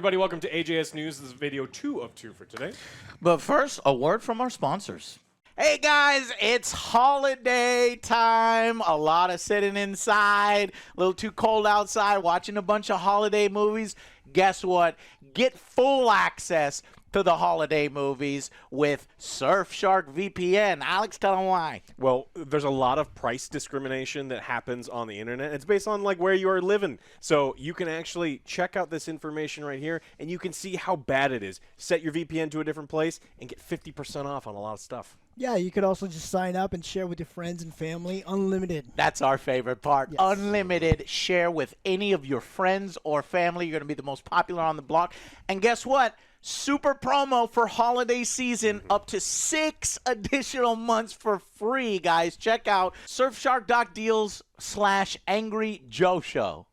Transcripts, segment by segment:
everybody. Welcome to AJS News. This is video 2 of 2 for today. But first, a word from our sponsors. Hey guys, it's holiday time. A lot of sitting inside, a little too cold outside, watching a bunch of holiday movies. Guess what? Get full access to the holiday movies with Surfshark VPN. Alex, tell them why. Well, there's a lot of price discrimination that happens on the internet. It's based on like where you are living. So you can actually check out this information right here, and you can see how bad it is. Set your VPN to a different place and get 50% off on a lot of stuff. Yeah, you could also just sign up and share with your friends and family, unlimited. That's our favorite part. Yes. Unlimited. Share with any of your friends or family. You're going to be the most popular on the block. And guess what? Super promo for holiday season, up to 6 additional months for free, guys. Check out surfshark.deals/angryjoeshow.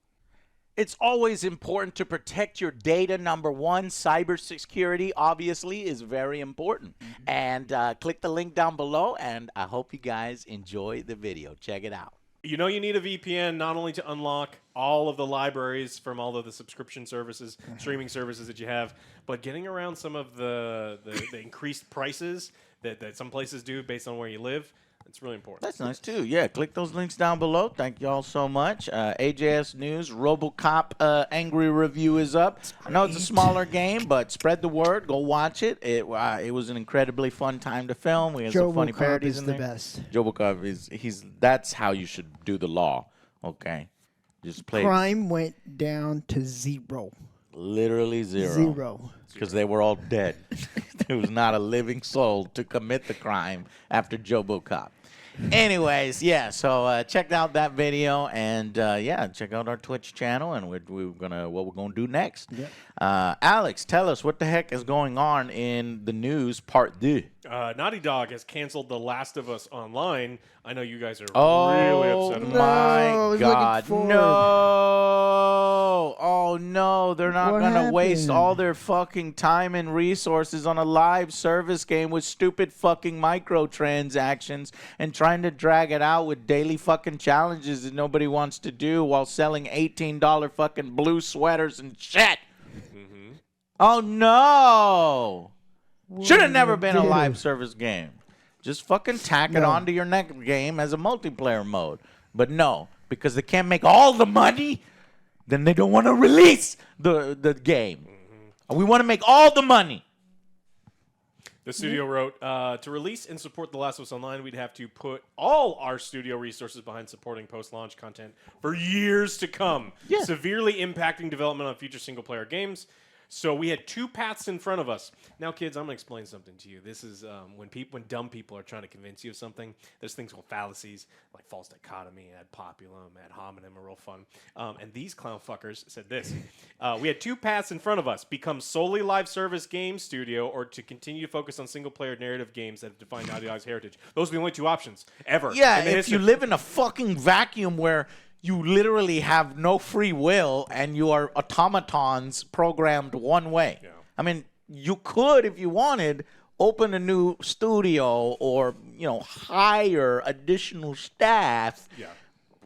It's always important to protect your data. Number one, cybersecurity obviously is very important. And click the link down below, and I hope you guys enjoy the video. Check it out. You know you need a VPN not only to unlock all of the libraries from all of the subscription services, streaming services that you have, but getting around some of the increased prices that some places do based on where you live. It's really important. That's nice, too. Yeah, click those links down below. Thank you all so much. AJS News, RoboCop Angry Review is up. I know it's a smaller game, but spread the word. Go watch it. It was an incredibly fun time to film. We had some funny parodies in there. RoboCop is that's how you should do the law, okay? Just play. Crime went down to 0. Literally 0. 0. Because they were all dead. There was not a living soul to commit the crime after RoboCop. Anyways, yeah, so check out that video, and yeah, check out our Twitch channel, and what we're gonna do next. Yep. Alex, tell us what the heck is going on in the news part 2. Naughty Dog has canceled The Last of Us Online. I know you guys are Oh really upset about my was God, looking forward. no! Oh no, they're not What gonna waste happened? all their fucking time and resources on a live service game with stupid fucking microtransactions and trying to drag it out with daily fucking challenges that nobody wants to do while selling $18 fucking blue sweaters and shit. Oh no! Should have never been a live service game. Just fucking tack it onto your next game as a multiplayer mode. But no, because they can't make all the money, then they don't want to release the game. We want to make all the money. The studio wrote, to release and support The Last of Us Online, we'd have to put all our studio resources behind supporting post-launch content for years to come, severely impacting development on future single-player games. So we had 2 paths in front of us. Now, kids, I'm going to explain something to you. This is when dumb people are trying to convince you of something, there's things called fallacies, like false dichotomy, ad populum, ad hominem are real fun. And these clown fuckers said this. We had 2 paths in front of us, become solely live service game studio or to continue to focus on single-player narrative games that have defined Naughty Dog's heritage. Those are the only 2 options ever. Yeah, if you live in a fucking vacuum where you literally have no free will and you are automatons programmed one way. Yeah. I mean, you could, if you wanted, open a new studio or, hire additional staff. Yeah.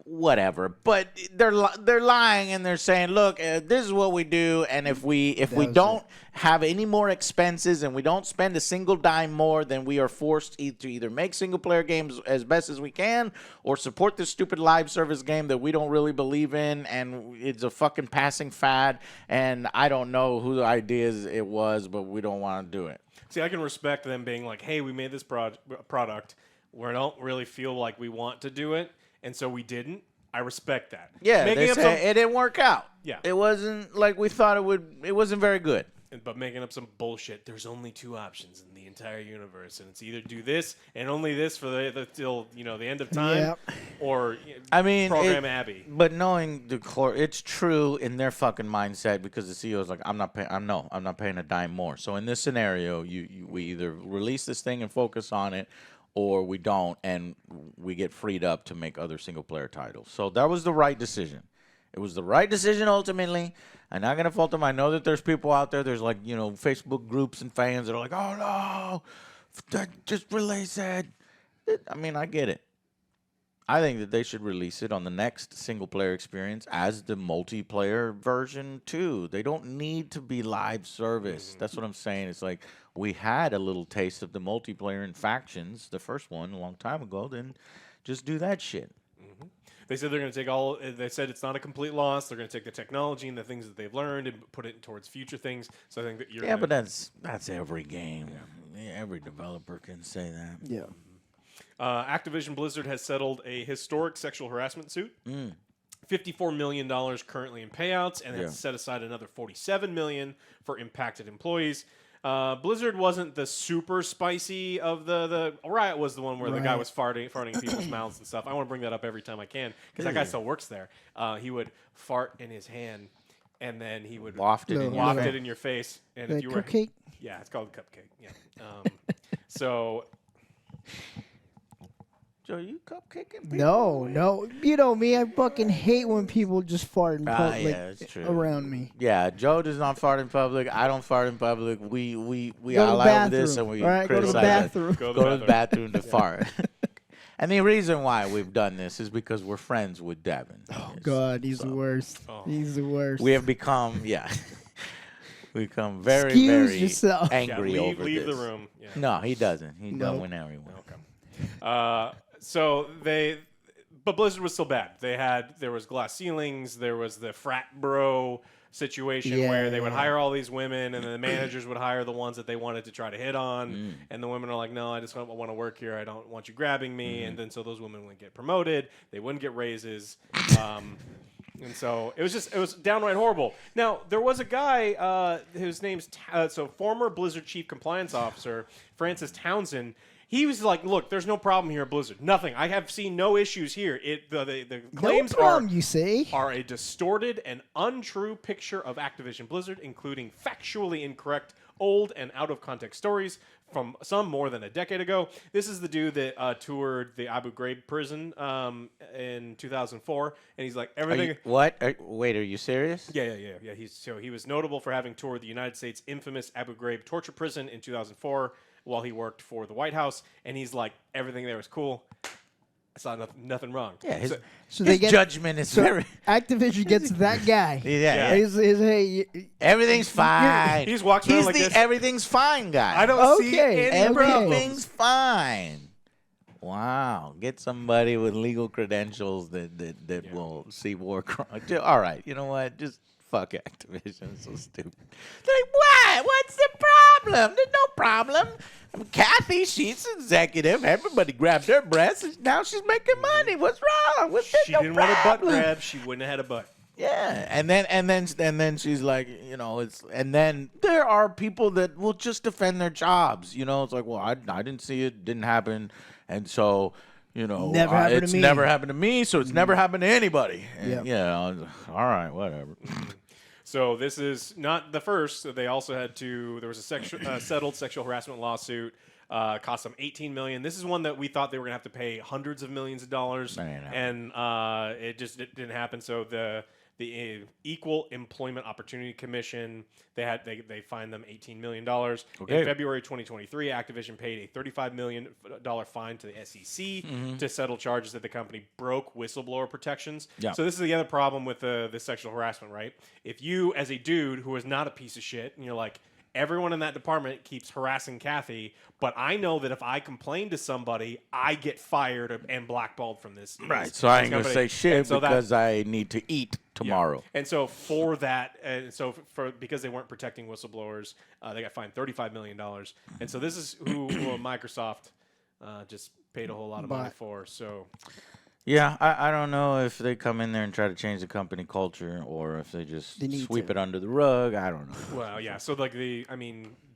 Whatever, but they're lying and they're saying, look, this is what we do, and if we don't have any more expenses and we don't spend a single dime more, then we are forced to either make single player games as best as we can or support this stupid live service game that we don't really believe in and it's a fucking passing fad, and I don't know whose ideas it was, but we don't want to do it. See, I can respect them being like, hey, we made this product. We don't really feel like we want to do it. And so we didn't. I respect that. Yeah, they say it didn't work out. Yeah. It wasn't like we thought it would. It wasn't very good. But making up some bullshit. There's only 2 options in the entire universe, and it's either do this and only this for till the end of time, or program Abby. But knowing the core, it's true in their fucking mindset because the CEO is like, I'm not paying a dime more. So in this scenario, we either release this thing and focus on it, or we don't, and we get freed up to make other single-player titles. So that was the right decision. It was the right decision ultimately. I'm not going to fault them. I know that there's people out there, there's like, Facebook groups and fans that are like, oh, no, just release it. I mean, I get it. I think that they should release it on the next single-player experience as the multiplayer version too. They don't need to be live service. That's what I'm saying. It's like we had a little taste of the multiplayer in Factions, the first one, a long time ago. Then just do that shit. They said they're going to take all. They said it's not a complete loss. They're going to take the technology and the things that they've learned and put it towards future things. So I think that you're. Yeah, but that's every game. Yeah, every developer can say that. Yeah. Activision Blizzard has settled a historic sexual harassment suit. $54 million currently in payouts, and has set aside another $47 million for impacted employees. Blizzard wasn't the super spicy of the Riot was the one where the guy was farting in people's mouths and stuff. I want to bring that up every time I can because that guy still works there. He would fart in his hand, and then he would Waft it in your face. And The if you were cupcake? yeah, it's called cupcake. Yeah. So. Joe, you cupcaking people? No. You know me, I fucking hate when people just fart in public that's true. around me. Yeah, Joe does not fart in public. I don't fart in public. We Go to the allow this bathroom. and we All right, go to the criticize it. bathroom. Go Go to the bathroom to fart. And the reason why we've done this is because we're friends with Devin. Oh, God, he's the worst. He's the worst. We have become, we become very, Excuse very yourself. angry over leave this. the room. Yeah. No, he doesn't. He No. don't win everyone. Okay. But Blizzard was still bad. There was glass ceilings. There was the frat bro situation where they would hire all these women, and then the managers would hire the ones that they wanted to try to hit on, and the women are like, "No, I just want to work here. I don't want you grabbing me." And then so those women wouldn't get promoted. They wouldn't get raises. And so it was downright horrible. Now, there was a guy whose name's former Blizzard Chief Compliance Officer Francis Townsend. He was like, "Look, there's no problem here at Blizzard. Nothing. I have seen no issues here. The claims no problem, you say? are a distorted and untrue picture of Activision Blizzard, including factually incorrect, old and out of context stories from some more than a decade ago." This is the dude that toured the Abu Ghraib prison in 2004, and he's like everything. Wait, are you serious? Yeah. He was notable for having toured the United States' infamous Abu Ghraib torture prison in 2004 while he worked for the White House, and he's like everything there was cool. I saw nothing wrong. Yeah, his they get- judgment is very. Activision gets that guy. Yeah. Hey, Everything's fine. He just walks around He's like the this. everything's fine guy. I don't see Okay, any problems. Everything's fine. Wow, get somebody with legal credentials that will see war crimes. All right, you know what? Just fuck Activision. It's so stupid. They're like, what? What's the problem? There's no problem. Kathy, she's executive. Everybody grabbed her breasts, and now she's making money. What's wrong? What's that? She No didn't want a butt problem. grab. She wouldn't have had a butt. Yeah, and then she's like, you know, and then there are people that will just defend their jobs. You know, it's like, well, I didn't see it, didn't happen, and so, you know, Never happened to it's me. never happened to me, so it's never happened to anybody. And, Yep. yeah, all right, whatever. So this is not the first. There was a settled sexual harassment lawsuit. Cost them $18 million. This is one that we thought they were going to have to pay hundreds of millions of dollars, and it didn't happen. So the Equal Employment Opportunity Commission, they fined them $18 million. In February 2023, Activision paid a $35 million fine to the SEC to settle charges that the company broke whistleblower protections. Yeah. So this is the other problem with the sexual harassment, right? If you, as a dude who is not a piece of shit, and you're like, everyone in that department keeps harassing Kathy, but I know that if I complain to somebody, I get fired and blackballed from this. Right, so I ain't gonna say shit And so because I need to eat tomorrow. Yeah. And so for that, because they weren't protecting whistleblowers, they got fined $35 million. And so this is who Microsoft just paid a whole lot of money for. So. Yeah, I don't know if they come in there and try to change the company culture or if they just sweep it under the rug. I don't know. Well, yeah. So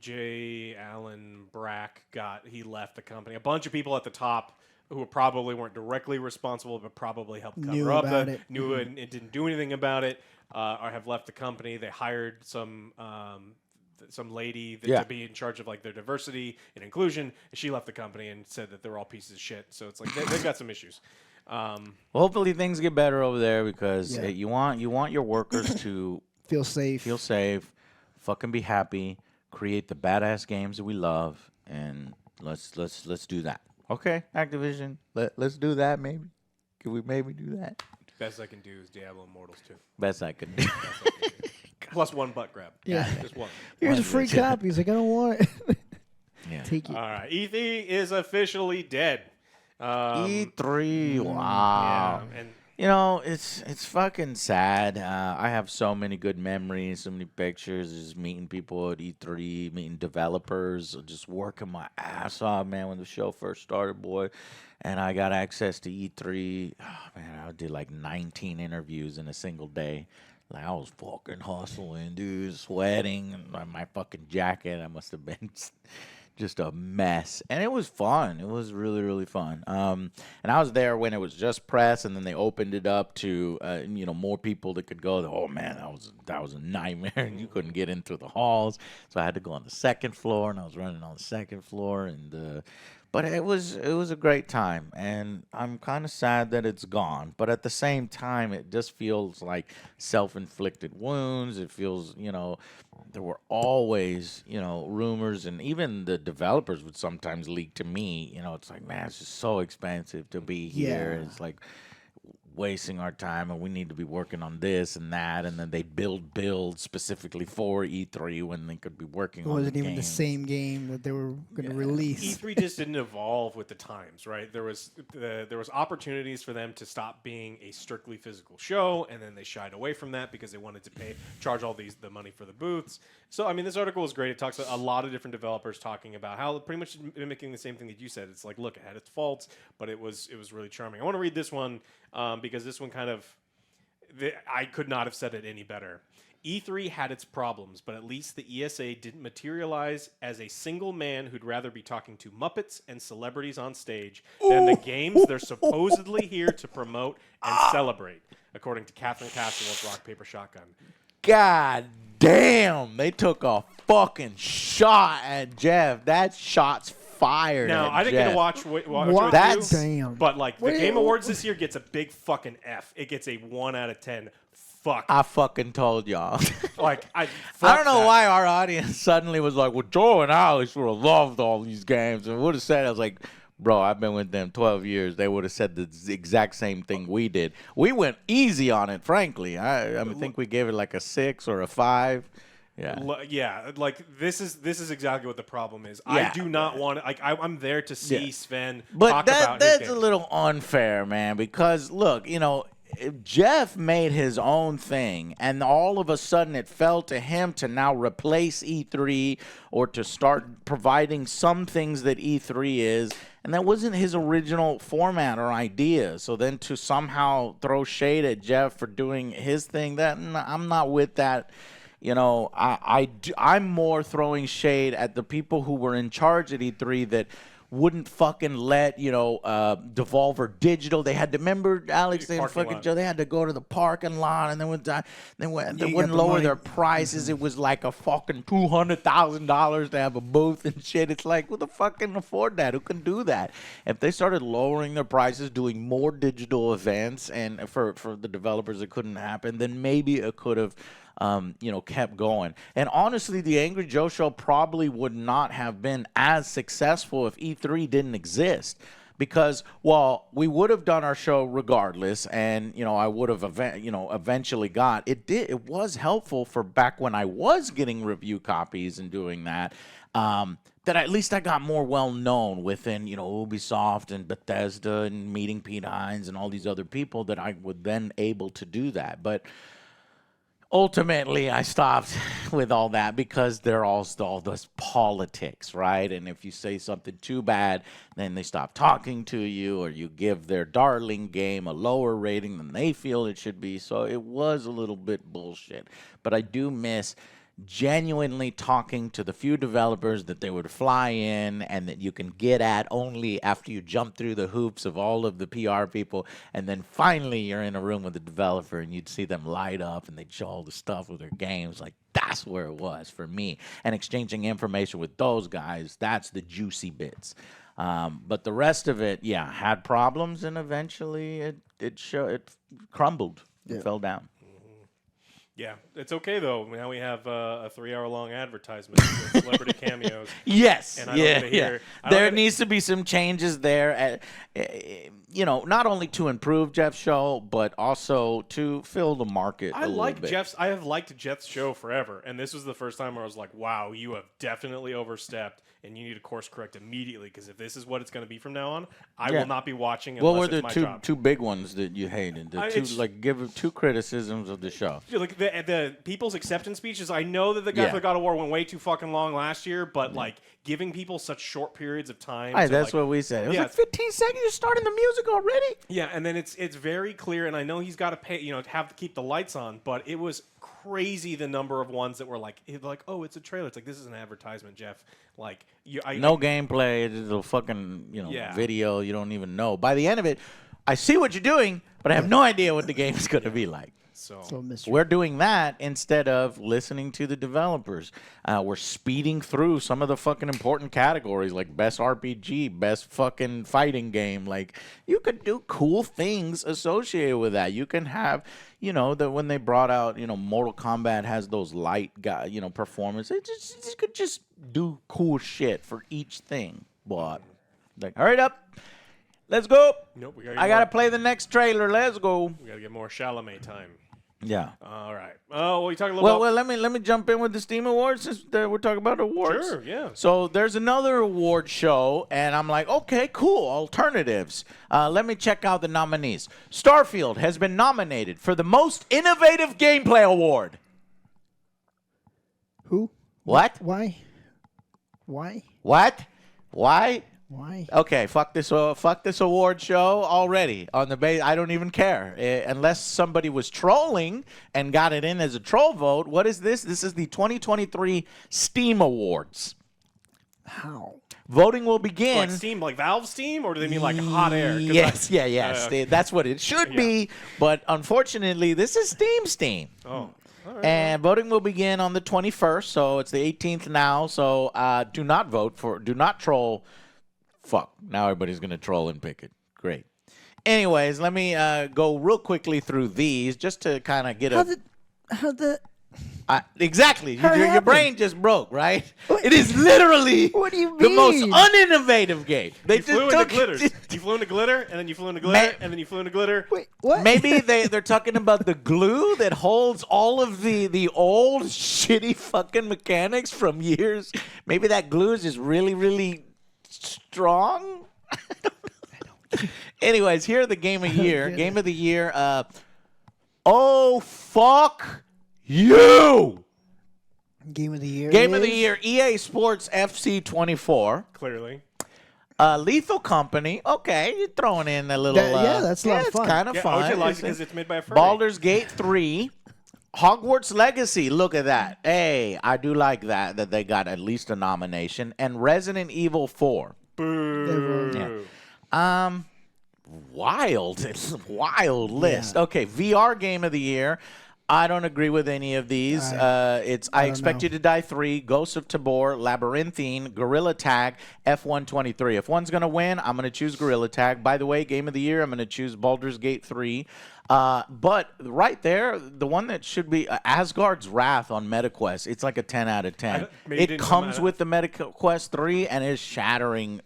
J. Allen Brack he left the company. A bunch of people at the top who probably weren't directly responsible, but probably helped cover up knew it and didn't do anything about it, or have left the company. They hired some lady to be in charge of like their diversity and inclusion. She left the company and said that they're all pieces of shit. So it's like they've got some issues. Well, hopefully things get better over there because you want your workers to feel safe, fucking be happy, create the badass games that we love, and let's do that. Okay, Activision, let's do that maybe. Can we maybe do that? Best I can do is Diablo Immortals 2. Best I could do. Plus one butt grab. Yeah. Just one. Here's a free copy. He's like, I don't want it. Yeah. Take it. All right. E3 is officially dead. E3, wow. Yeah, and You know, it's fucking sad. I have so many good memories, so many pictures, just meeting people at E3, meeting developers, just working my ass off, man, when the show first started, boy. And I got access to E3. Oh, man, I did like 19 interviews in a single day. Like, I was fucking hustling, dude, sweating, and my fucking jacket, I must have been just a mess. And it was fun. It was really, really fun. And I was there when it was just press, and then they opened it up to, more people that could go. Oh, man, that was a nightmare. You couldn't get into the halls. So I had to go on the second floor, and I was running on the second floor. But it was a great time, and I'm kind of sad that it's gone. But at the same time, it just feels like self-inflicted wounds. It feels, there were always, rumors, and even the developers would sometimes leak to me. It's like, man, it's just so expensive to be here. Yeah. It's like wasting our time, and we need to be working on this and that, and then they build specifically for E3 when they could be working on It wasn't even the games. same game that they were going to release. E3 just didn't evolve with the times, right? There was opportunities for them to stop being a strictly physical show, and then they shied away from that because they wanted to charge all the money for the booths. So, I mean, this article is great. It talks a lot of different developers talking about how pretty much mimicking the same thing that you said. It's like, look, it had its faults, but it was really charming. I want to read this one because this one kind of, I could not have said it any better. E3 had its problems, but at least the ESA didn't materialize as a single man who'd rather be talking to Muppets and celebrities on stage than the games they're supposedly here to promote and celebrate, according to Catherine Castle of Rock, Paper, Shotgun. God damn, they took a fucking shot at Jeff. That shot's fired. Now, at I didn't Jeff. get to watch it What? with That's- you, Damn. but like the Wait, Game Awards this year gets a big fucking F. It gets a 1 out of 10. Fuck. I fucking told y'all. Like I don't know why our audience suddenly was like, well, Joe and Alex would have loved all these games. And would have said, I was like, bro, I've been with them 12 years. They would have said the exact same thing we did. We went easy on it, frankly. I think we gave it like a 6 or a 5. Yeah. Like this is exactly what the problem is. Yeah. I do not want to, like I'm there to see Sven But talk about his that's game. a little unfair, man, because look, Jeff made his own thing, and all of a sudden it fell to him to now replace E3 or to start providing some things that E3 is, and that wasn't his original format or idea. So then to somehow throw shade at Jeff for doing his thing, I'm not with that. I'm more throwing shade at the people who were in charge at E3 that wouldn't fucking let, Devolver Digital. They had to, remember, Alex, they had to go to the parking lot, and they wouldn't lower their prices. It was like a fucking $200,000 to have a booth and shit. It's like, who the fuck can afford that? Who can do that? If they started lowering their prices, doing more digital events, and for the developers it couldn't happen, then maybe it could have kept going. And honestly, the Angry Joe Show probably would not have been as successful if E3 didn't exist. Because, we would have done our show regardless, and, I would have, eventually got, it was helpful for back when I was getting review copies and doing that, that at least I got more well-known within, Ubisoft and Bethesda and meeting Pete Hines and all these other people that I would then able to do that. But ultimately, I stopped with all that because they're all this politics, right? And if you say something too bad, then they stop talking to you, or you give their darling game a lower rating than they feel it should be. So it was a little bit bullshit. But I do miss genuinely talking to the few developers that they would fly in and that you can get at only after you jump through the hoops of all of the PR people, and then finally you're in a room with the developer and you'd see them light up and they'd show all the stuff with their games. Like, that's where it was for me. And exchanging information with those guys, that's the juicy bits. But the rest of it, had problems, and eventually it crumbled. It fell down. Yeah, it's okay though. Now we have a 3-hour-long advertisement with celebrity cameos. Yes. And I don't get to hear. There needs to be some changes there. Not only to improve Jeff's show, but also to fill the market. I have liked Jeff's show forever, and this was the first time where I was like, "Wow, you have definitely overstepped, and you need to course correct immediately. Because if this is what it's going to be from now on, I will not be watching." What were it's the my job. two big ones that you hated? Give two criticisms of the show. Like the people's acceptance speeches. I know that the guy for God of War went way too fucking long last year, but like giving people such short periods of time. That's what we said. It was like 15 seconds. You're starting the music already. Yeah, and then it's very clear, and I know he's got to pay, have to keep the lights on, but it was crazy the number of ones that were like, oh, it's a trailer. It's like, this is an advertisement, Jeff. Like, no gameplay. It's a fucking video you don't even know. By the end of it, I see what you're doing, but I have no idea what the game is going to be like. So we're doing that instead of listening to the developers. We're speeding through some of the fucking important categories like best RPG, best fucking fighting game. Like, you could do cool things associated with that. You can have, that when they brought out, Mortal Kombat has those light performance. You could just do cool shit for each thing. But like, hurry up. Let's go. Nope, I got to play the next trailer. Let's go. We got to get more Chalamet time. Yeah. All right. Oh, well, you talking a little about... Well, let me jump in with the Steam Awards since we're talking about awards. Sure, yeah. So there's another award show, and I'm like, okay, cool, alternatives. Let me check out the nominees. Starfield has been nominated for the Most Innovative Gameplay Award. Who? What? Why? What? Why? Why? Okay, fuck this award show already on the base. I don't even care unless somebody was trolling and got it in as a troll vote. What is this? This is the 2023 Steam Awards. How? Voting will begin. Like Steam, like Valve Steam, or do they mean like hot air? Yes, that's what it should be. But unfortunately, this is Steam. Oh. All right, and voting will begin on the 21st, so it's the 18th now. So do not troll. Fuck. Now everybody's going to troll and pick it. Great. Anyways, let me go real quickly through these just to kind of get exactly. Your brain just broke, right? What? It is literally what do you mean? The most uninnovative game. You flew into glitter. You flew into glitter, and then you flew into glitter, and then you flew into glitter. Wait, what? Maybe they're talking about the glue that holds all of the old shitty fucking mechanics from years. Maybe that glue is just really, really strong. Anyways, here are the game of year. Game of the year. Oh fuck you! Game of the year. Game of the year. EA Sports FC 24. Clearly. Lethal Company. Okay, you're throwing in a little. That's a lot of fun. It's kind of fun. OJ likes it because it's made by a furry. Baldur's Gate 3. Hogwarts Legacy, look at that. Hey, I do like that they got at least a nomination. And Resident Evil 4. Boo. Yeah. Wild. It's a wild list. Yeah. Okay, VR Game of the Year. I don't agree with any of these. I Expect You to Die 3, Ghosts of Tabor, Labyrinthine, Gorilla Tag, F123. If one's going to win, I'm going to choose Gorilla Tag. By the way, Game of the Year, I'm going to choose Baldur's Gate 3. But right there, the one that should be Asgard's Wrath on MetaQuest, it's like a 10 out of 10. It comes with the MetaQuest 3 and is shattering,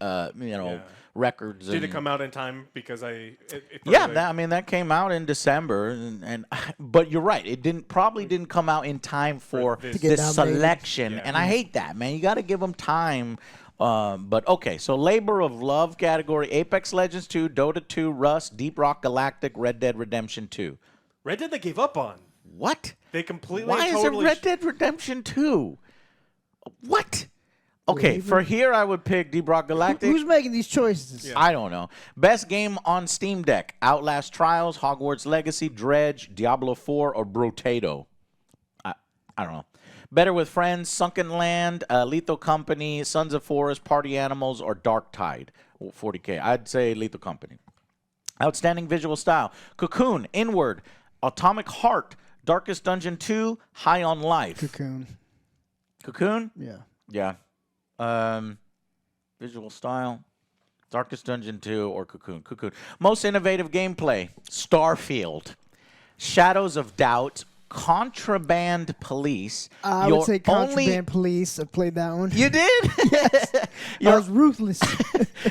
records. Did it come out in time? Because that came out in December, but you're right. It probably didn't come out in time for this selection, and I hate that, man. You got to give them time. But okay, so Labor of Love category: Apex Legends 2, Dota 2, Rust, Deep Rock Galactic, Red Dead Redemption 2. Red Dead they gave up on. What? They completely. Why is it Red Dead Redemption 2? What? Okay, for here I would pick Deep Rock Galactic. Who's making these choices? Yeah. I don't know. Best game on Steam Deck: Outlast Trials, Hogwarts Legacy, Dredge, Diablo 4, or Brotato. I don't know. Better with Friends, Sunken Land, Lethal Company, Sons of Forest, Party Animals, or Dark Tide. 40K. I'd say Lethal Company. Outstanding visual style: Cocoon, Inward, Atomic Heart, Darkest Dungeon 2, High on Life. Cocoon? Yeah. Yeah. Visual style: Darkest Dungeon 2 or Cocoon. Most innovative gameplay: Starfield. Shadows of Doubt, Contraband Police. I would say Contraband Police. I played that one. You did? Yes. I was ruthless.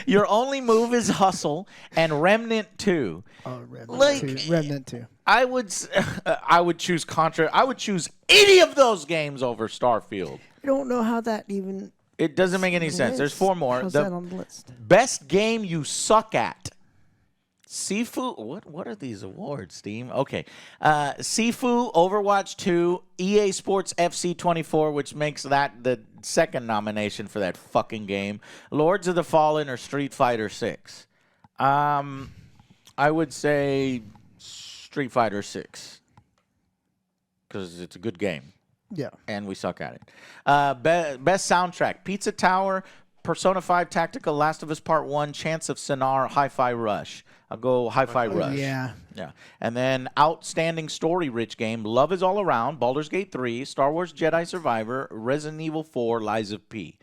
Your only move is Hustle and Remnant 2. Oh, Remnant Like, 2. Remnant 2. I would choose Contra. I would choose any of those games over Starfield. I don't know how that even. It doesn't make any sense. There's 4 more. How's that on the list? Best game you suck at. Sifu. What are these awards, Steam? Okay. Sifu, Overwatch 2, EA Sports FC 24, which makes that the second nomination for that fucking game. Lords of the Fallen or Street Fighter 6. I would say Street Fighter 6 because it's a good game. Yeah. And we suck at it. Best soundtrack: Pizza Tower, Persona 5 Tactical, Last of Us Part 1, Chance of Sonar, Hi-Fi Rush. I'll go Hi-Fi Rush. Yeah. Yeah. And then outstanding story-rich game: Love Is All Around, Baldur's Gate 3, Star Wars Jedi Survivor, Resident Evil 4, Lies of P.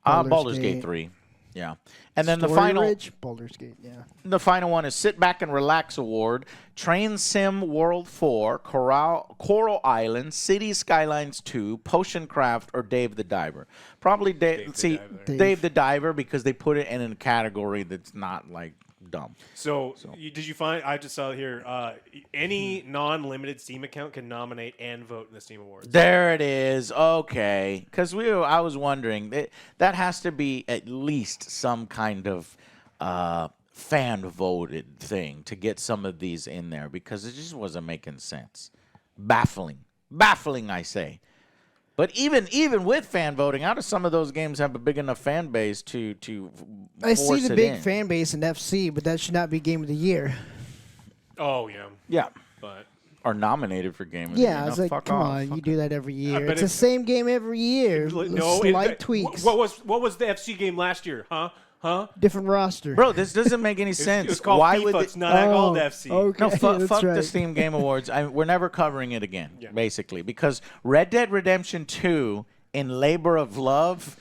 Baldur's Gate 3. Yeah. And then the final Baldur's Gate, yeah. The final one is Sit Back and Relax Award, Train Sim World 4, Coral Island, City Skylines 2, Potion Craft, or Dave the Diver. Probably Dave the Diver because they put it in a category that's not like dumb. So did you find? I just saw it here. Any non-limited Steam account can nominate and vote in the Steam Awards. There it is. Okay, because I was wondering that has to be at least some kind of fan voted thing to get some of these in there because it just wasn't making sense. Baffling, I say. But even with fan voting, how do some of those games have a big enough fan base to I force see the it big in? fan base in FC, but that should not be Game of the Year. Oh yeah. Yeah. But Are nominated for game of the year. Yeah, No, it's like, fuck come off. on, you do that every year. but It's the same game every year. no, Slight tweaks. What was the FC game last year? Huh? Different roster. Bro, this doesn't make any sense. It's called Why FIFA. would It's not called FC. Okay, No, that's fuck right. the Steam Game Awards. We're never covering it again, basically, because Red Dead Redemption 2 in Labor of Love,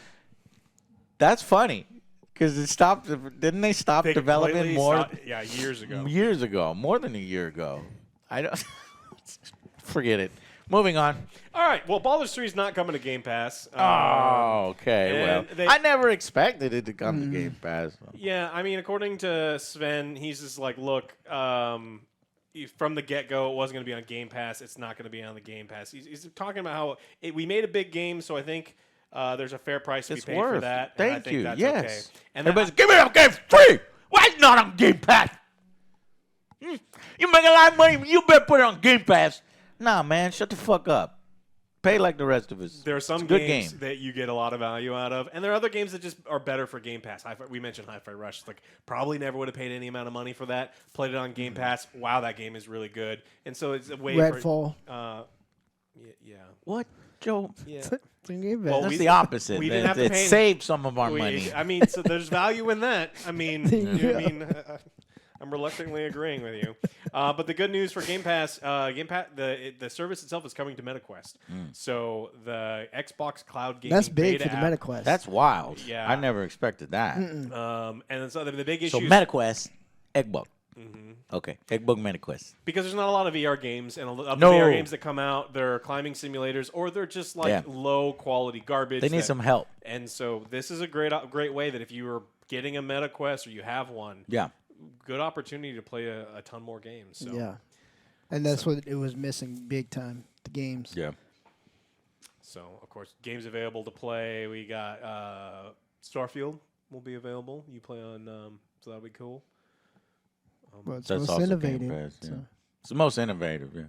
that's funny. Because it stopped. Didn't they stop They development more? years ago. Years ago. More than a year ago. I don't. Forget it. Moving on. All right. Well, Baldur's 3 is not coming to Game Pass. Okay. Well, and I never expected it to come to Game Pass. Yeah, I mean, according to Sven, he's just like, look, from the get-go, it wasn't going to be on Game Pass. It's not going to be on the Game Pass. He's talking about how we made a big game, so I think there's a fair price to be paid for that. And I think that's Yes. okay. And everybody's give me a game free. Why it's not on Game Pass? You make a lot of money. You better put it on Game Pass. Nah, man, shut the fuck up. Pay like the rest of us. there are some games that you get a lot of value out of, and there are other games that just are better for Game Pass. We mentioned Hi-Fi Rush. It's like probably never would have paid any amount of money for that. Played it on Game Pass. Wow, that game is really good. And so it's a way Redfall. Yeah. What, Joe? Yeah. Game Well, Pass. That's we- the opposite. we didn't have to it pay- saved some of our money. I mean, so there's value in that. I mean, Yeah. I'm reluctantly agreeing with you. But the good news for Game Pass, the service itself is coming to MetaQuest. So the Xbox Cloud Gaming That's big beta for the app, MetaQuest. That's wild. Yeah. I never expected that. And then so the big issue So is MetaQuest, Eggbug. Okay, Eggbug MetaQuest. because there's not a lot of VR games, and of the No. VR games that come out, they're climbing simulators or they're just like low quality garbage. They need some help. And so this is a great way that if you are getting a MetaQuest or you have one, Yeah. good opportunity to play a ton more games. So. Yeah. And that's what it was missing big time, the games. Yeah. So, of course, games available to play. We got Starfield will be available. You play on, so that'll be cool. Well, it's That's most also innovative. Game Pass, yeah. so. It's the most innovative, yeah.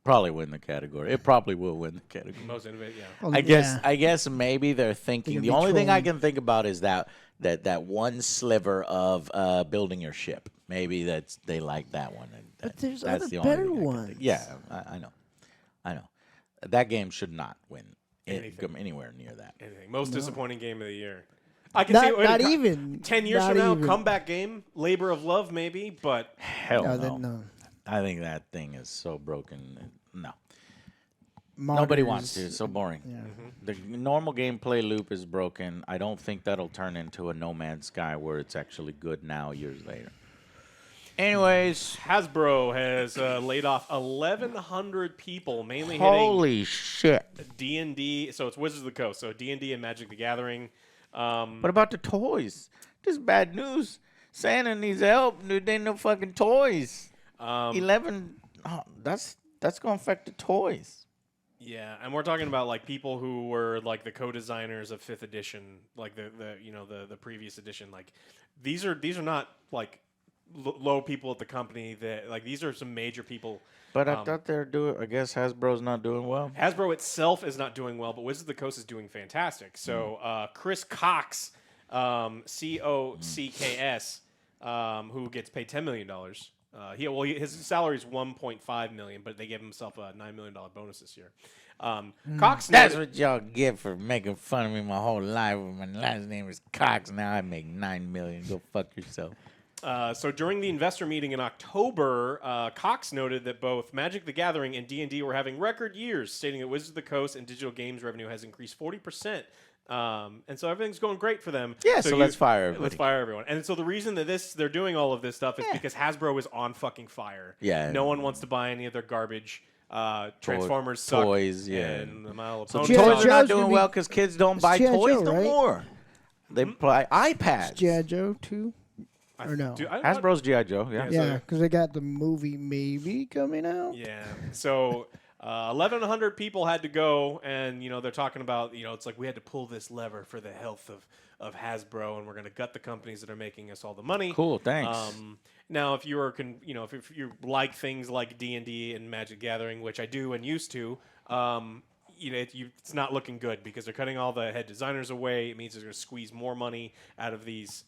Probably win the category. It probably will win the category. Most innovative, yeah. Well, I guess maybe they're thinking. They're The gonna be only thing I trolling. can think about is that one sliver of building your ship. Maybe they like that one. And But there's that's other the only better thing I can ones. think. Yeah, I know. That game should not win Anything. anywhere near that. Anything. Most disappointing game of the year. I can see Not even. 10 years Not from now, even. comeback game, Labor of Love, maybe, but Hell No, no. then no. I think that thing is so broken. No. Modders. Nobody wants to. It's so boring. Yeah. The normal gameplay loop is broken. I don't think that'll turn into a No Man's Sky where it's actually good now, years later. Anyways, Hasbro has laid off 1,100 people, mainly holy shit. hitting D&D. So it's Wizards of the Coast. So D&D and Magic the Gathering. What about the toys? This is bad news. Santa needs help. Dude, they ain't no fucking toys. 11. Oh, that's gonna affect the toys. Yeah, and we're talking about like people who were like the co-designers of 5th edition, like the previous edition. Like these are not like low people at the company. That like these are some major people. But I thought they're doing. I guess Hasbro's not doing well. Hasbro itself is not doing well, but Wizards of the Coast is doing fantastic. So Chris Cox, COCKS, who gets paid $10 million. His salary is $1.5 million, but they gave himself a $9 million bonus this year. Cox. That's what y'all get for making fun of me my whole life. My last name is Cox. Now I make $9 million. Go fuck yourself. So during the investor meeting in October, Cox noted that both Magic the Gathering and D&D were having record years, stating that Wizards of the Coast and digital games revenue has increased 40%. And so everything's going great for them. Yeah, so let's fire everybody. Let's fire everyone. And so the reason that they're doing all of this stuff is because Hasbro is on fucking fire. Yeah. No one wants to buy any of their garbage. Transformers suck. Toys, yeah. And the My Little So Pony toys suck. are not Joe's doing gonna be- well because kids don't buy G.I. toys Joe, no right? more. They buy iPads. G.I. Joe 2? Or no? Hasbro's G.I. Joe, yeah. Yeah, because they got the movie maybe coming out. Yeah. So 1,100 people had to go, and they're talking about it's like we had to pull this lever for the health of Hasbro, and we're going to gut the companies that are making us all the money. Cool, thanks. Now, if you are if you like things like D&D and Magic Gathering, which I do and used to, it's not looking good because they're cutting all the head designers away. It means they're going to squeeze more money out of these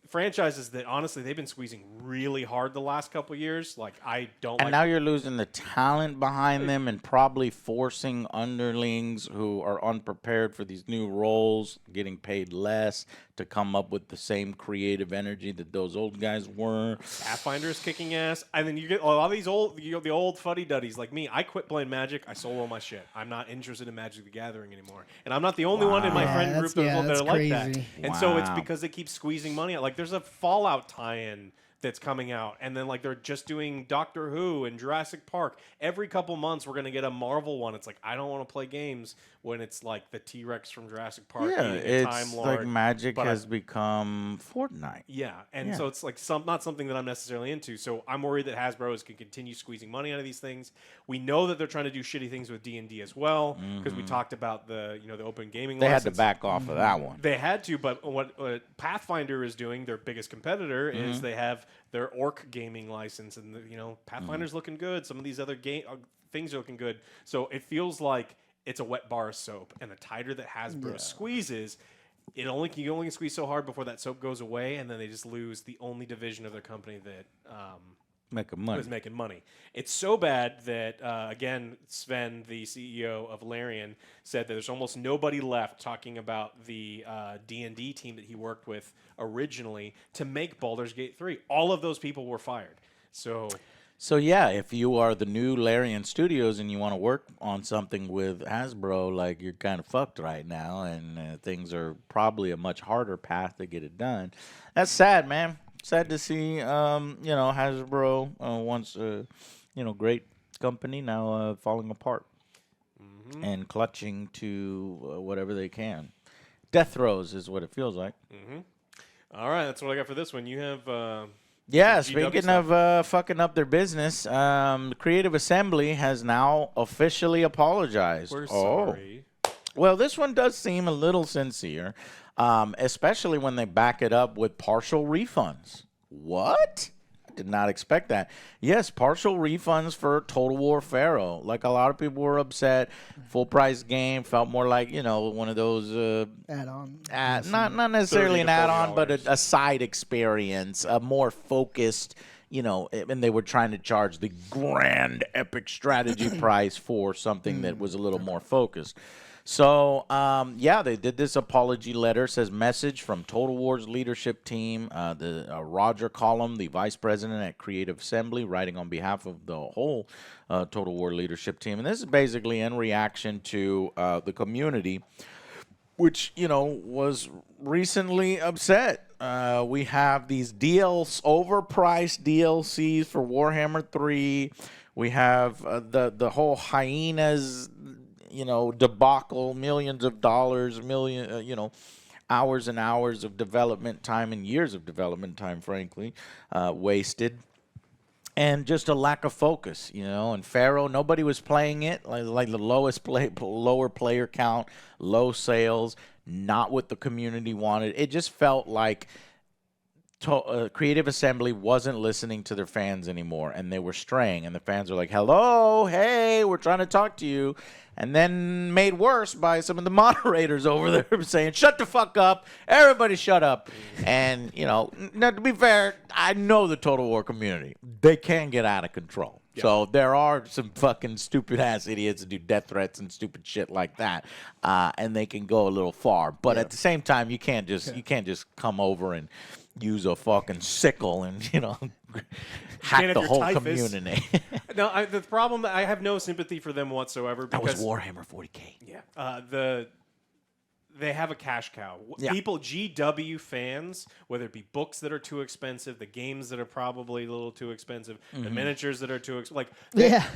franchises that honestly they've been squeezing really hard the last couple of years. Like I don't. And now you're losing the talent behind them and probably forcing underlings who are unprepared for these new roles, getting paid less to come up with the same creative energy that those old guys were. Pathfinder is kicking ass, and then you get a lot of these the old fuddy-duddies like me. I quit playing Magic. I sold all my shit. I'm not interested in Magic the Gathering anymore, and I'm not the only one in my friend group that are like that. And so it's because they keep squeezing money out. Like there's a Fallout tie-in that's coming out, and then like they're just doing Doctor Who and Jurassic Park. Every couple months we're gonna get a Marvel one. It's like I don't want to play games when it's like the T-Rex from Jurassic Park. Yeah, eating a Time it's Lord, like Magic has become Fortnite. Yeah, and so it's like not something that I'm necessarily into. So I'm worried that Hasbro is going to continue squeezing money out of these things. We know that they're trying to do shitty things with D&D as well because we talked about the the open gaming. They license. had to back off of that one. They had to, but what Pathfinder is doing, their biggest competitor, is they have their Orc gaming license, and Pathfinder's looking good. Some of these other things are looking good. So it feels like it's a wet bar of soap, and the tighter that Hasbro squeezes, you can only squeeze so hard before that soap goes away, and then they just lose the only division of their company that was making money. It's so bad that again, Sven, the CEO of Larian, said that there's almost nobody left talking about the D&D team that he worked with originally to make Baldur's Gate 3. All of those people were fired. So yeah, if you are the new Larian Studios and you want to work on something with Hasbro, like you're kind of fucked right now, and things are probably a much harder path to get it done. That's sad, man. Sad to see, Hasbro once, great company now falling apart and clutching to whatever they can. Death throes is what it feels like. All right, that's what I got for this one. You have. Yeah, some GW speaking stuff. of fucking up their business, Creative Assembly has now officially apologized. We're sorry. Well, this one does seem a little sincere, especially when they back it up with partial refunds. What? I did not expect that. Yes, partial refunds for Total War Pharaoh. Like a lot of people were upset. Full price game felt more like, one of those Add-on. not necessarily an add-on, but $30 a side experience, a more focused, and they were trying to charge the grand epic strategy price for something that was a little more focused. So, they did this apology letter. It says, message from Total War's leadership team, the Roger Collum, the vice president at Creative Assembly, writing on behalf of the whole Total War leadership team. And this is basically in reaction to the community, which, was recently upset We have these overpriced DLCs for Warhammer 3. We have the whole hyenas, debacle, millions of dollars, hours and hours of development time and years of development time, frankly, wasted. And just a lack of focus, And Pharaoh, nobody was playing it. Like the lower player count, low sales, not what the community wanted. It just felt like Creative Assembly wasn't listening to their fans anymore, and they were straying. And the fans were like, "Hello, hey, we're trying to talk to you." And then made worse by some of the moderators over there saying, "Shut the fuck up. Everybody shut up." And, now, to be fair, I know the Total War community. They can get out of control. Yeah. So there are some fucking stupid-ass idiots that do death threats and stupid shit like that, and they can go a little far. But at the same time, you can't just come over and use a fucking sickle and, hack the whole community. No, the problem, I have no sympathy for them whatsoever. That was Warhammer 40K. Yeah. They have a cash cow. Yeah. People, GW fans, whether it be books that are too expensive, the games that are probably a little too expensive, the miniatures that are too expensive.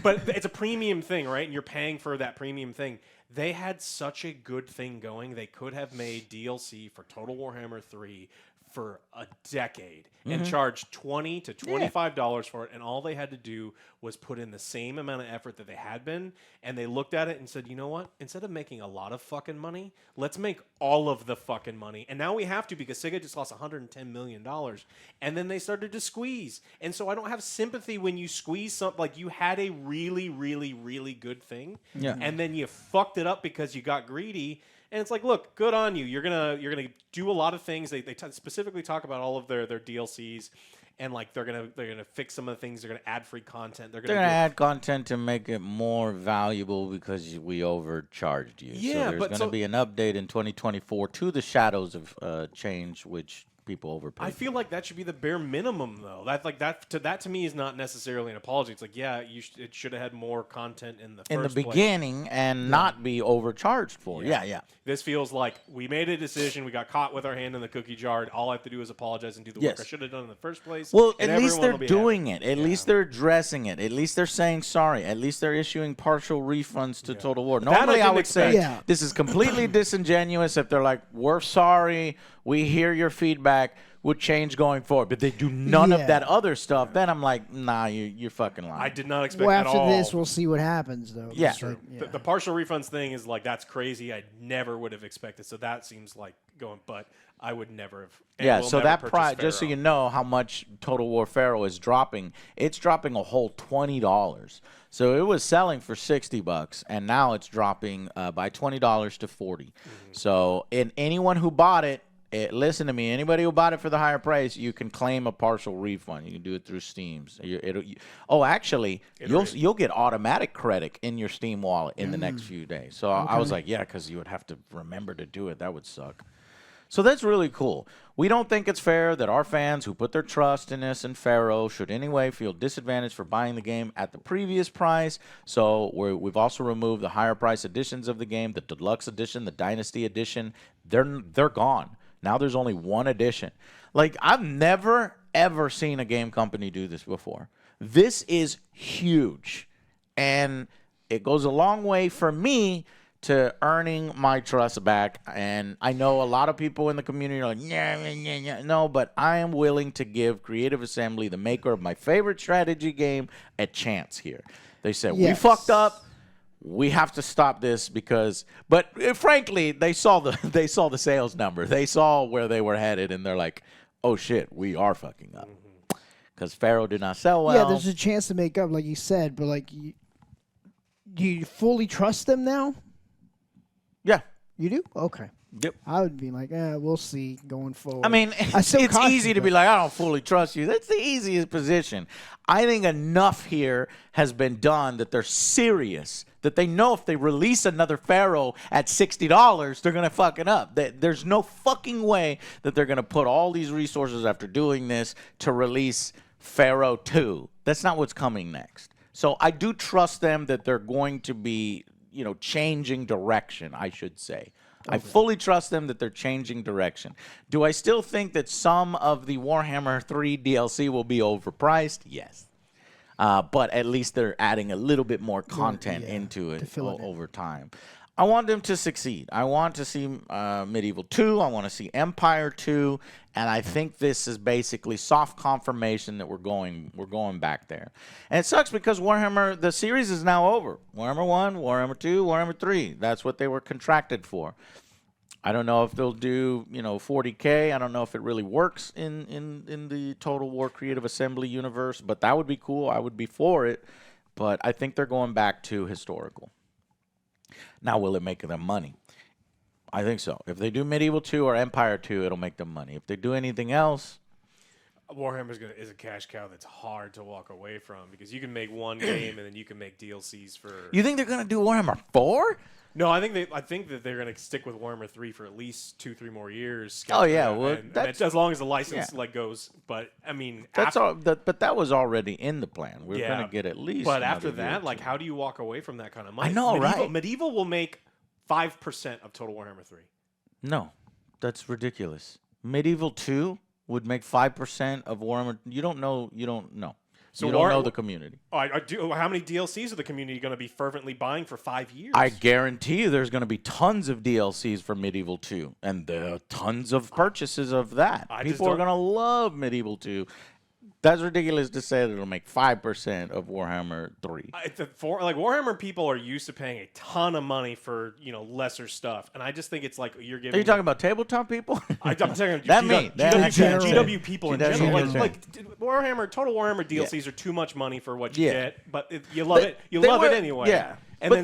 But it's a premium thing, right? And you're paying for that premium thing. They had such a good thing going. They could have made DLC for Total Warhammer 3 for a decade and charged $20 to $25 for it, and all they had to do was put in the same amount of effort that they had been, and they looked at it and said, you know what, instead of making a lot of fucking money, let's make all of the fucking money. And now we have to, because Sega just lost $110 million, and then they started to squeeze. And so I don't have sympathy when you squeeze something, like you had a really, really, really good thing, and then you fucked it up because you got greedy. And it's like, look, good on you. You're gonna do a lot of things. They specifically talk about all of their DLCs, and like they're gonna fix some of the things. They're gonna add free content. They're gonna add content to make it more valuable because we overcharged you. Yeah, so there's gonna be an update in 2024 to the Shadows of Change, which people overpaid. I feel like that should be the bare minimum, though. That to me is not necessarily an apology. It's like, yeah, it should have had more content in the beginning and not be overcharged for. Yeah. This feels like we made a decision. We got caught with our hand in the cookie jar. All I have to do is apologize and do the work I should have done in the first place. Well, at least they're doing it. At least they're addressing it. At least they're saying sorry. At least they're issuing partial refunds to Total War. Normally, I would say this is completely disingenuous if they're like, we're sorry, we hear your feedback, would change going forward, but they do none of that other stuff. Then I'm like, nah, you're fucking lying. I did not expect at all. Well, after this, we'll see what happens, though. Yeah. True. The partial refunds thing is like, that's crazy. I never would have expected. So that seems like going, but I would never have. So that price, just so you know how much Total War Pharaoh is dropping, it's dropping a whole $20. So it was selling for $60, and now it's dropping by $20 to $40. So anyone who bought it, listen to me. Anybody who bought it for the higher price, you can claim a partial refund. You can do it through Steam. Actually, you'll get automatic credit in your Steam wallet in the next few days. So I was like, because you would have to remember to do it. That would suck. So that's really cool. We don't think it's fair that our fans who put their trust in us and Pharaoh should anyway feel disadvantaged for buying the game at the previous price. So we've also removed the higher price editions of the game, the Deluxe Edition, the Dynasty Edition. They're gone. Now there's only one edition. Like, I've never, ever seen a game company do this before. This is huge. And it goes a long way for me to earning my trust back. And I know a lot of people in the community are like, no, but I am willing to give Creative Assembly, the maker of my favorite strategy game, a chance here. They said, we fucked up. We have to stop this but frankly, they saw the sales number. They saw where they were headed, and they're like, oh shit, we are fucking up. Because Pharaoh did not sell well. Yeah, there's a chance to make up, like you said, but like, do you fully trust them now? Yeah. You do? Okay. Yep. I would be like, we'll see going forward. I mean, it's easy to be like, I don't fully trust you. That's the easiest position. I think enough here has been done that they're serious, that they know if they release another Pharaoh at $60, they're going to fuck it up. There's no fucking way that they're going to put all these resources after doing this to release Pharaoh 2. That's not what's coming next. So I do trust them that they're going to be, changing direction, I should say. I fully trust them that they're changing direction. Do I still think that some of the Warhammer 3 DLC will be overpriced? Yes. But at least they're adding a little bit more content into it over time. I want them to succeed. I want to see Medieval 2. I want to see Empire 2. And I think this is basically soft confirmation that we're going back there. And it sucks because Warhammer, the series is now over. Warhammer 1, Warhammer 2, Warhammer 3. That's what they were contracted for. I don't know if they'll do, 40K. I don't know if it really works in the Total War Creative Assembly universe, but that would be cool. I would be for it. But I think they're going back to historical. Now, will it make them money? I think so. If they do Medieval 2 or Empire 2, it'll make them money. If they do anything else... Warhammer is a cash cow that's hard to walk away from because you can make one game and then you can make DLCs for... You think they're going to do Warhammer 4? No, I think that they're going to stick with Warhammer 3 for at least 2-3 more years. Oh yeah, well, and as long as the license goes. But I mean, but that was already in the plan. We're going to get at least. But after that, like, how do you walk away from that kind of money? I know, right? Medieval will make 5% of total Warhammer 3. No, that's ridiculous. Medieval 2 would make 5% of Warhammer. You don't know. So you don't know the community. I do. How many DLCs are the community going to be fervently buying for 5 years? I guarantee you there's going to be tons of DLCs for Medieval 2 and tons of purchases of that. People are going to love Medieval 2. That's ridiculous to say that it'll make 5% of Warhammer 3. Warhammer people are used to paying a ton of money for lesser stuff, and I just think it's like you're giving. Are you talking about tabletop people? I'm talking that GW people in general. Like Warhammer, Total Warhammer DLCs are too much money for what you get, but you love it. You love it anyway. Yeah. But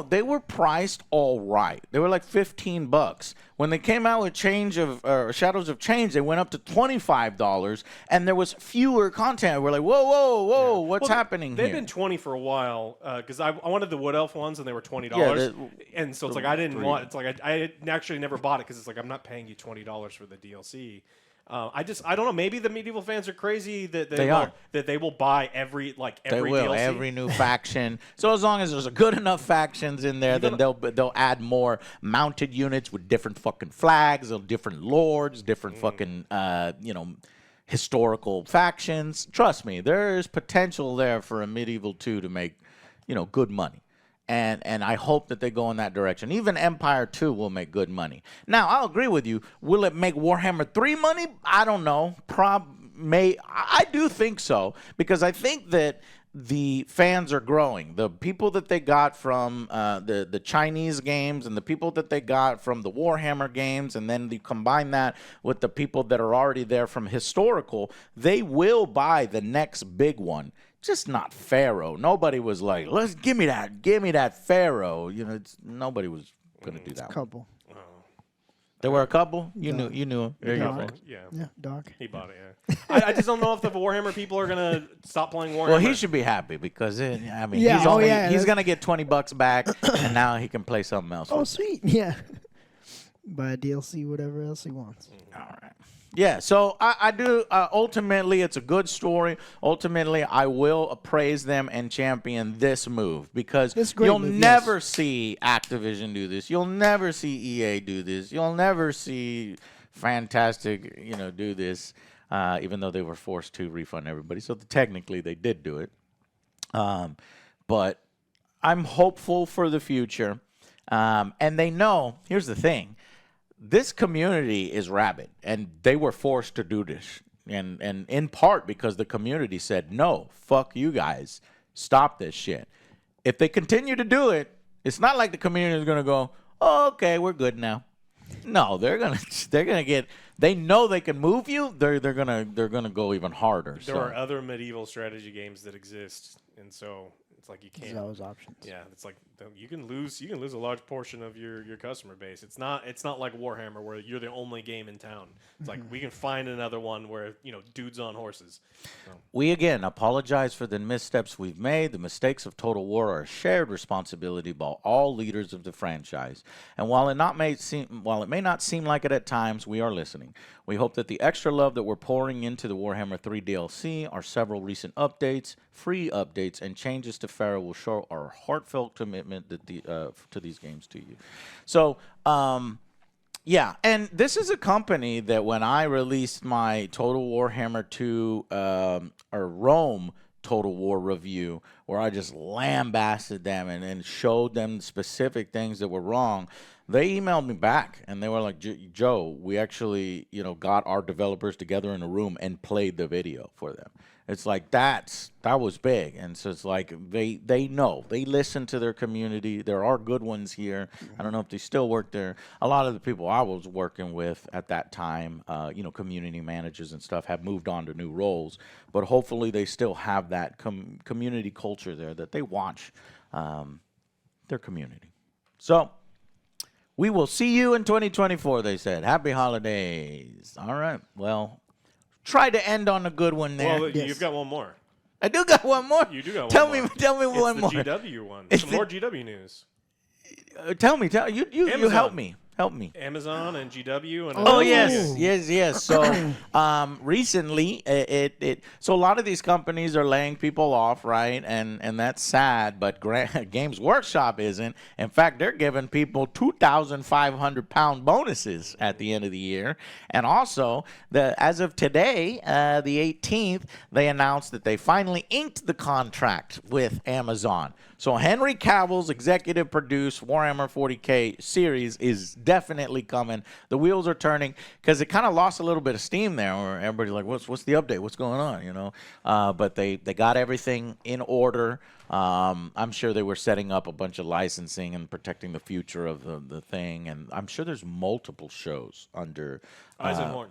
they were priced all right. They were like $15. When they came out with Shadows of Change, they went up to $25, and there was fewer content. We're like, whoa, what's happening They've here? been 20 for a while because I wanted the Wood Elf ones, and they were $20. And so it's like I didn't want. It's like I actually never bought it because it's like I'm not paying you $20 for the DLC. I don't know. Maybe the Medieval fans are crazy that they will buy every DLC. Every new faction. So as long as there's a good enough factions in there, then they'll add more mounted units with different fucking flags, or different lords, different fucking historical factions. Trust me, there is potential there for a Medieval 2 to make good money. And I hope that they go in that direction. Even Empire 2 will make good money. Now, I'll agree with you. Will it make Warhammer 3 money? I don't know. I do think so, because I think that the fans are growing. The people that they got from the Chinese games and the people that they got from the Warhammer games, and then you combine that with the people that are already there from historical, they will buy the next big one. Just not Pharaoh. Nobody was like, give me that Pharaoh. Nobody was gonna do that. A couple. There were a couple. You knew him. Yeah, Doc. He bought it. Yeah. I just don't know if the Warhammer people are gonna stop playing Warhammer. Well, he should be happy because he's gonna get $20 back, and now he can play something else. Oh, sweet. Yeah. Buy a DLC, whatever else he wants. All right. Yeah, so I do. Ultimately, it's a good story. Ultimately, I will praise them and champion this move because you'll never see Activision do this. You'll never see EA do this. You'll never see Fantastic, do this, even though they were forced to refund everybody. So technically, they did do it. But I'm hopeful for the future, and they know. Here's the thing. This community is rabid, and they were forced to do this. And in part because the community said, no, fuck you guys. Stop this shit. If they continue to do it, it's not like the community is going to go, oh, okay, we're good now. No, they're gonna get. They know they can move you. They're gonna go even harder. There are other medieval strategy games that exist, and so it's like you can't. There's always options. Yeah, it's like you can lose a large portion of your customer base. It's not like Warhammer where you're the only game in town. It's like we can find another one where dudes on horses. So. We again apologize for the missteps we've made. The mistakes of Total War are a shared responsibility by all leaders of the franchise. And while it may not seem like it at times, we are listening. We hope that the extra love that we're pouring into the Warhammer 3 DLC, our several recent updates, free updates, and changes to Farrell will show our heartfelt commitment to these games to you. So, yeah, and this is a company that when I released my Total Warhammer 2 or Rome Total War review, where I just lambasted them and showed them specific things that were wrong, they emailed me back and they were like, Joe, we actually, got our developers together in a room and played the video for them. It's like that was big. And so it's like they know. They listen to their community. There are good ones here. I don't know if they still work there. A lot of the people I was working with at that time, community managers and stuff, have moved on to new roles. But hopefully they still have that community culture there that they watch their community. So we will see you in 2024, they said. Happy holidays. All right. Well, try to end on a good one there. Well, you've got one more. I do got one more. You do got tell one more. Tell me one more. It's the GW one. It's Some more GW news. Tell you help me. Help me. Amazon and GW and Oh yes. So recently, so a lot of these companies are laying people off, right? And that's sad. But Games Workshop isn't. In fact, they're giving people £2,500 bonuses at the end of the year. And also, as of today, the 18th, they announced that they finally inked the contract with Amazon. So Henry Cavill's executive-produced Warhammer 40K series is definitely coming. The wheels are turning because it kind of lost a little bit of steam there, where everybody's like, "What's the update? What's going on?" But they got everything in order. I'm sure they were setting up a bunch of licensing and protecting the future of the thing. And I'm sure there's multiple shows under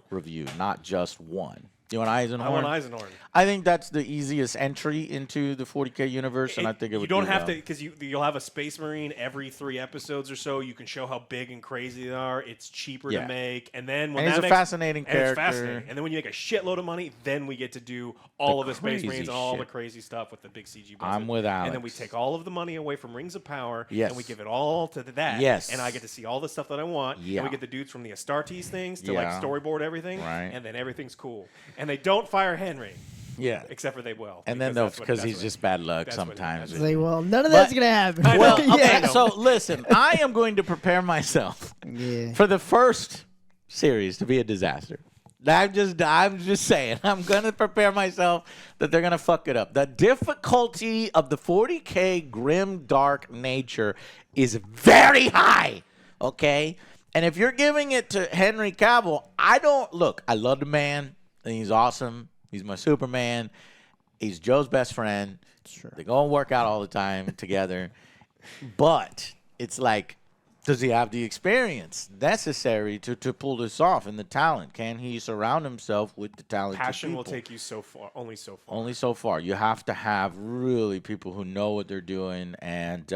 review, not just one. You want Eisenhorn? I want Eisenhorn. I think that's the easiest entry into the 40K universe, and I think it would. You don't have to, because you'll have a Space Marine every 3 episodes or so. You can show how big and crazy they are. It's cheaper to make, and then when he's a fascinating character. It's fascinating. And then when you make a shitload of money, then we get to do all of the Space Marines and all the crazy stuff with the big CG budget. I'm with Alex. And then we take all of the money away from Rings of Power, yes, and we give it all to that. Yes. And I get to see all the stuff that I want. Yeah. And we get the dudes from the Astartes things to like storyboard everything, right? And then everything's cool. And they don't fire Henry. Yeah. Except for they will. And then because he's just bad luck sometimes. They will. None of that's going to happen. Well, okay, so listen, I am going to prepare myself for the first series to be a disaster. I'm just saying. I'm going to prepare myself that they're going to fuck it up. The difficulty of the 40K grim dark nature is very high, okay? And if you're giving it to Henry Cavill, I love the man. He's awesome. He's my Superman. He's Joe's best friend. Sure. They go and work out all the time together. But it's like, does he have the experience necessary to pull this off and the talent? Can he surround himself with the talented Passion people? will take you so far. Only so far. Only so far. You have to have really people who know what they're doing. And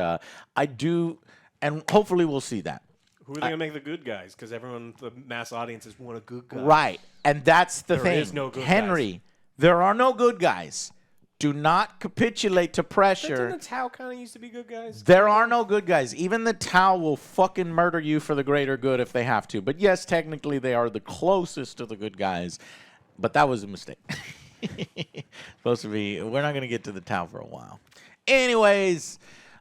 I do, and hopefully we'll see that. Who are they going to make the good guys? Because everyone, the mass audiences want a good guy. Right. And that's the thing. There is no good Henry, guys. There are no good guys. Do not capitulate to pressure. Didn't the Tau kind of used to be good guys? There are no good guys. Even the Tau will fucking murder you for the greater good if they have to. But yes, technically they are the closest to the good guys. But that was a mistake. Supposed to be, we're not going to get to the Tau for a while. Anyways,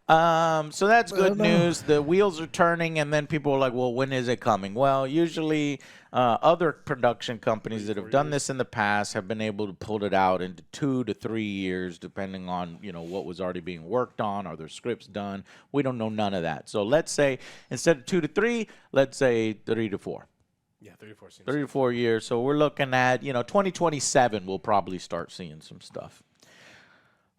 so that's good news. The wheels are turning, and then people are like, well, when is it coming? Well, usually other production companies that have done this in the past have been able to pull it out into 2 to 3 years, depending on, what was already being worked on. Are their scripts done? We don't know none of that. So let's say instead of 2 to 3, let's say 3 to 4. Yeah, 3 to 4 seems 3 to 4 years. So we're looking at, 2027, we'll probably start seeing some stuff.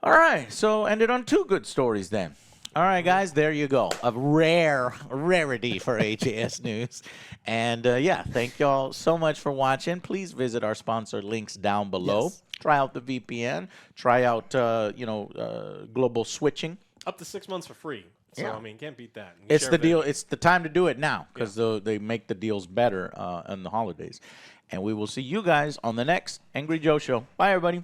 All right, so ended on 2 good stories then. All right, guys, there you go. A rarity for AJS News. And, thank y'all so much for watching. Please visit our sponsor links down below. Yes. Try out the VPN. Try out, global switching. Up to 6 months for free. So, Yeah. Can't beat that. It's the deal. It's the time to do it now because they make the deals better in the holidays. And we will see you guys on the next Angry Joe Show. Bye, everybody.